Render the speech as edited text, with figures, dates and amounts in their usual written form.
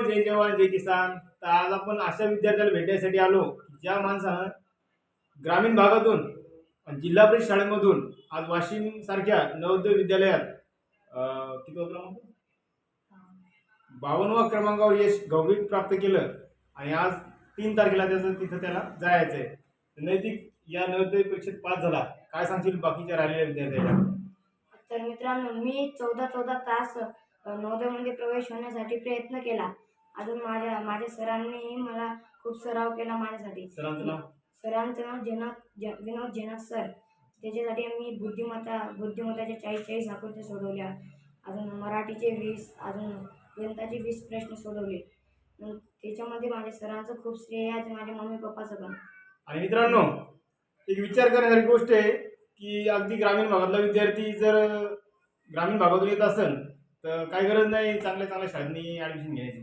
जय जवान जय किसान. तर आज आपण अशा विद्यार्थ्याला भेटण्यासाठी आलो ज्या माणसानं ग्रामीण भागातून जिल्हा परिषद शाळेमधून आज वाशिम सारख्या नवोदय विद्यालयात किती क्रमांक 52व्या क्रमांकावर यश गौरव प्राप्त केलं आणि आज 3 तारखेला तिथं त्याला जायचं आहे. नैतिक या नवोदय परीक्षेत पास झाला. काय सांगशील बाकीच्या राहिलेल्या विद्यार्थ्यांना? तर मित्रांनो, मी 14 तास नवोदयमध्ये प्रवेश होण्यासाठी प्रयत्न केला. अजून माझ्या सरांनी मला खूप सराव केला माझ्यासाठी. सरांचं नाव विनोद जेनक सर. त्याच्यासाठी मी बुद्धिमत्ताच्या 40 आकृत्या सोडवल्या. अजून मराठीचे 20, अजून गणिताचे 20 प्रश्न सोडवले. त्याच्यामध्ये माझ्या सरांचं खूप श्रेय आहे, माझ्या मम्मी पप्पाचं पण. आणि मित्रांनो, एक विचार करण्यासारखी गोष्ट आहे की अगदी ग्रामीण भागातला विद्यार्थी जर ग्रामीण भागातून येत असेल तर काही गरज नाही चांगल्या शाळांनी ॲडमिशन घ्यायची.